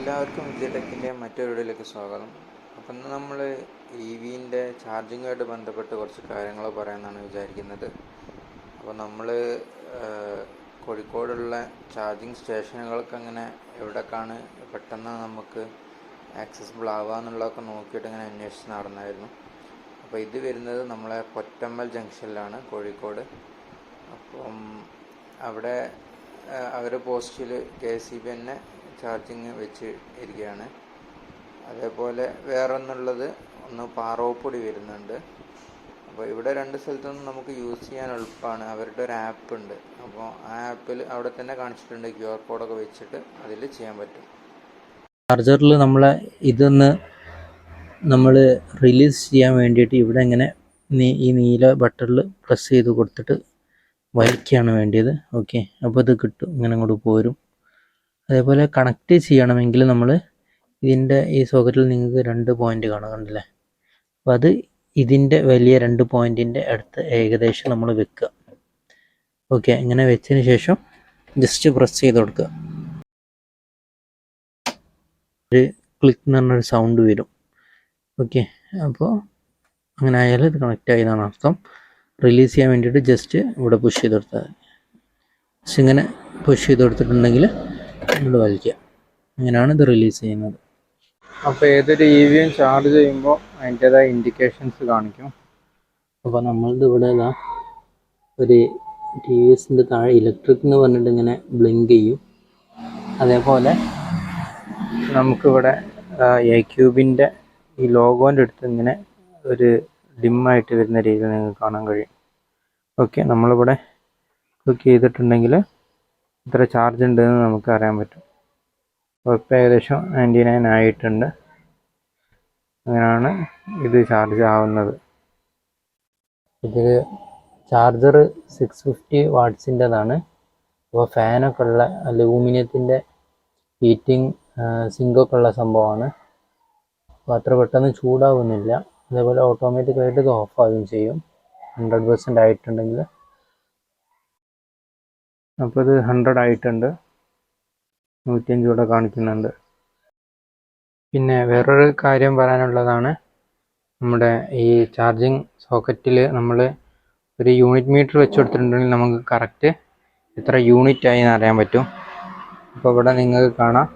എല്ലാവർക്കും വിദ്യാടെക്കിൻ്റെ മറ്റൊരു വീഡിയോയിലേക്ക് സ്വാഗതം. അപ്പം ഇന്ന് നമ്മൾ EVൻ്റെ ചാർജിങ്ങുമായിട്ട് ബന്ധപ്പെട്ട് കുറച്ച് കാര്യങ്ങൾ പറയാമെന്നാണ് വിചാരിക്കുന്നത്. അപ്പോൾ നമ്മൾ കോഴിക്കോടുള്ള ചാർജിങ് സ്റ്റേഷനുകൾക്ക് അങ്ങനെ എവിടേക്കാണ് പെട്ടെന്ന് നമുക്ക് ആക്സസിബിൾ ആവുക എന്നുള്ളതൊക്കെ നോക്കിയിട്ട് ഇങ്ങനെ അന്വേഷിച്ച് നടന്നായിരുന്നു. അപ്പോൾ ഇത് വരുന്നത് നമ്മളെ പൊറ്റമ്മൽ ജംഗ്ഷനിലാണ്, കോഴിക്കോട്. അപ്പം അവിടെ അവരുടെ പോസ്റ്റിൽ KSEB തന്നെ ചാർജിങ് വെച്ച് ഇരിക്കുകയാണ്. അതേപോലെ വേറെ ഒന്ന് പാറോപ്പൊടി വരുന്നുണ്ട്. അപ്പോൾ ഇവിടെ രണ്ട് സ്ഥലത്തുനിന്നും നമുക്ക് യൂസ് ചെയ്യാൻ എളുപ്പമാണ്. അവരുടെ ഒരു ആപ്പ് ഉണ്ട്. അപ്പോൾ ആ ആപ്പിൽ അവിടെ തന്നെ കാണിച്ചിട്ടുണ്ട്, QR കോഡൊക്കെ വെച്ചിട്ട് അതിൽ ചെയ്യാൻ പറ്റും. ചാർജറിൽ ഇതൊന്ന് നമ്മൾ റിലീസ് ചെയ്യാൻ വേണ്ടിയിട്ട് ഇവിടെ ഇങ്ങനെ ഈ നീല ബട്ടണിൽ പ്രസ് ചെയ്ത് കൊടുത്തിട്ട് വലിക്കുകയാണ് വേണ്ടിയത്. ഓക്കെ, അപ്പോൾ ഇത് കിട്ടും, ഇങ്ങനെ അങ്ങോട്ട് പോരും. അതേപോലെ കണക്ട് ചെയ്യണമെങ്കിൽ നമ്മൾ ഇതിൻ്റെ ഈ സോക്കറ്റിൽ നിങ്ങൾക്ക് 2 പോയിൻ്റ് കാണാം, കണ്ടില്ലേ? അപ്പോൾ അത് ഇതിൻ്റെ വലിയ 2 പോയിൻറ്റിൻ്റെ അടുത്ത് ഏകദേശം നമ്മൾ വെക്കുക. ഓക്കെ, ഇങ്ങനെ വെച്ചതിന് ശേഷം ജസ്റ്റ് പ്രസ് ചെയ്ത് കൊടുക്കുക. ഒരു ക്ലിക്ക് എന്ന് പറഞ്ഞൊരു സൗണ്ട് വരും. ഓക്കെ, അപ്പോൾ അങ്ങനെ ആയാലും ഇത് കണക്റ്റ് ആയതാണ് അർത്ഥം. റിലീസ് ചെയ്യാൻ വേണ്ടിയിട്ട് ജസ്റ്റ് ഇവിടെ പുഷ് ചെയ്ത് കൊടുത്താൽ ജസ്റ്റ് ഇങ്ങനെ പുഷ് ചെയ്ത് കൊടുത്തിട്ടുണ്ടെങ്കിൽ ഇവിടെ വലിക്കുക. അങ്ങനെയാണ് ഇത് റിലീസ് ചെയ്യുന്നത്. അപ്പോൾ ഏതൊരു EVയും ചാർജ് ചെയ്യുമ്പോൾ അതിൻ്റേതായ ഇൻഡിക്കേഷൻസ് കാണിക്കും. അപ്പോൾ നമ്മളിത് ഇവിടെ ഒരു TVSൻ്റെ താഴെ ഇലക്ട്രിക് എന്ന് പറഞ്ഞിട്ട് ഇങ്ങനെ ബ്ലിങ്ക് ചെയ്യും. അതേപോലെ നമുക്കിവിടെ iqube ഈ ലോഗോൻ്റെ അടുത്ത് ഇങ്ങനെ ഒരു ഡിമ്മായിട്ട് വരുന്ന രീതിയിൽ നിങ്ങൾക്ക് കാണാൻ കഴിയും. ഓക്കെ, നമ്മളിവിടെ ക്ലിക്ക് ചെയ്തിട്ടുണ്ടെങ്കിൽ ഇത്ര ചാർജ് ഉണ്ടെന്ന് നമുക്ക് അറിയാൻ പറ്റും. അപ്പോൾ ഇപ്പോൾ ഏകദേശം 99 ആയിട്ടുണ്ട്. അങ്ങനെയാണ് ഇത് ചാർജ് ആവുന്നത്. ഇതിൽ ചാർജർ 650 വാട്ട്സിൻ്റെതാണ്. അപ്പോൾ ഫാനൊക്കെ ഉള്ള അലൂമിനിയത്തിൻ്റെ ഹീറ്റിംഗ് സിങ്കൊക്കെ ഉള്ള സംഭവമാണ്. അപ്പോൾ അത്ര പെട്ടെന്ന് ചൂടാവുന്നില്ല. അതേപോലെ ഓട്ടോമാറ്റിക്കായിട്ട് ഇത് ഓഫ് ആവുകയും ചെയ്യും 100% ആയിട്ടുണ്ടെങ്കിൽ. അപ്പോൾ ഇത് 100 ആയിട്ടുണ്ട്, 105 ഇവിടെ കാണിക്കുന്നുണ്ട്. പിന്നെ വേറൊരു കാര്യം പറയാനുള്ളതാണ്, നമ്മുടെ ഈ ചാർജിങ് സോക്കറ്റിൽ നമ്മൾ ഒരു യൂണിറ്റ് മീറ്റർ വെച്ച് കൊടുത്തിട്ടുണ്ടെങ്കിൽ നമുക്ക് കറക്റ്റ് എത്ര യൂണിറ്റ് ആയി എന്ന് അറിയാൻ പറ്റും. അപ്പോൾ ഇവിടെ നിങ്ങൾക്ക് കാണാം,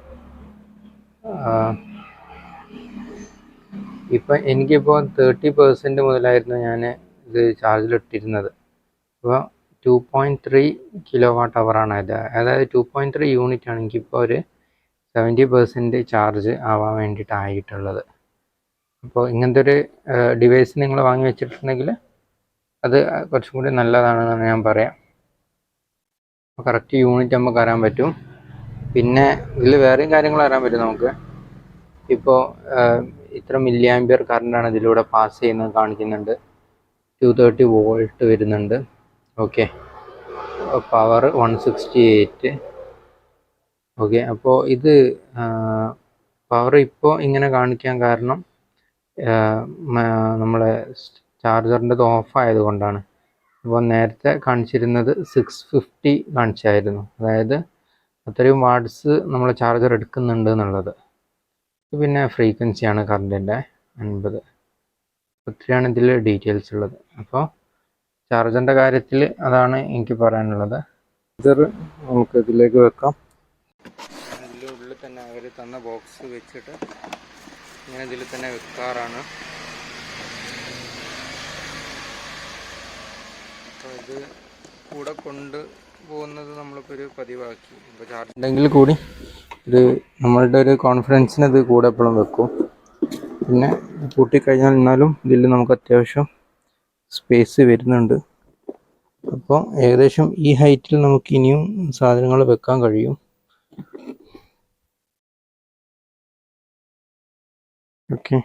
ഇപ്പം എനിക്കിപ്പോൾ 30% മുതലായിരുന്നു ഞാൻ ഇത് ചാർജിലിട്ടിരുന്നത്. അപ്പോൾ 2.3 kWh ആണ് ഇത്. അതായത് 2.3 യൂണിറ്റ് ആണ് എനിക്കിപ്പോൾ ഒരു 70% ചാർജ് ആവാൻ വേണ്ടിയിട്ടായിട്ടുള്ളത്. അപ്പോൾ ഇങ്ങനത്തെ ഒരു ഡിവൈസ് നിങ്ങൾ വാങ്ങി വെച്ചിട്ടുണ്ടെങ്കിൽ അത് കുറച്ചും കൂടി നല്ലതാണെന്നാണ് ഞാൻ പറയാം. അപ്പോൾ കറക്റ്റ് യൂണിറ്റ് നമുക്ക് അറിയാൻ പറ്റും. പിന്നെ ഇതിൽ വേറെയും കാര്യങ്ങൾ അറിയാൻ പറ്റും നമുക്ക്. ഇപ്പോൾ ഇത്ര മില്ലി ആംപിയർ കറണ്ടാണ് ഇതിലൂടെ പാസ് ചെയ്യുന്നത് കാണിക്കുന്നുണ്ട്. 230 വോൾട്ട് വരുന്നുണ്ട്. Okay, power 168. ഓക്കെ, അപ്പോൾ ഇത് പവർ ഇപ്പോൾ ഇങ്ങനെ കാണിക്കാൻ കാരണം നമ്മളെ ചാർജറിൻ്റെ ഓഫ് ആയതുകൊണ്ടാണ്. അപ്പോൾ നേരത്തെ കാണിച്ചിരുന്നത് 650 കാണിച്ചായിരുന്നു. അതായത് അത്രയും വാട്ട്സ് നമ്മൾ ചാർജർ എടുക്കുന്നുണ്ട് എന്നുള്ളത്. പിന്നെ ഫ്രീക്വൻസിയാണ് കറണ്ടിൻ്റെ 50. ഒത്തിരിയാണ് ഇതിൽ ഡീറ്റെയിൽസ് ഉള്ളത്. അപ്പോൾ ചാർജറിൻ്റെ കാര്യത്തിൽ അതാണ് എനിക്ക് പറയാനുള്ളത്. ചാർജർ നമുക്ക് ഇതിലേക്ക് വെക്കാം. ഇതിൻ്റെ ഉള്ളിൽ തന്നെ അവർ തന്ന ബോക്സ് വെച്ചിട്ട് ഇങ്ങനെ ഇതിൽ തന്നെ വെക്കാറാണ്. അപ്പോൾ ഇത് കൂടെ കൊണ്ടുപോകുന്നത് നമ്മളിപ്പോൾ ഒരു പതിവാക്കി. ഇപ്പോൾ ചാർജ് ഉണ്ടെങ്കിൽ കൂടി ഇത് നമ്മളുടെ ഒരു കോൺഫിഡൻസിന് ഇത് കൂടെ എപ്പോഴും വെക്കും. പിന്നെ കൂട്ടിക്കഴിഞ്ഞാൽ എന്നാലും ഇതിൽ നമുക്ക് അത്യാവശ്യം സ്പേസ് വരുന്നുണ്ട്. അപ്പോൾ ഏകദേശം ഈ ഹൈറ്റിൽ നമുക്ക് ഇനിയും സാധനങ്ങൾ വെക്കാൻ കഴിയും. ഓക്കെ.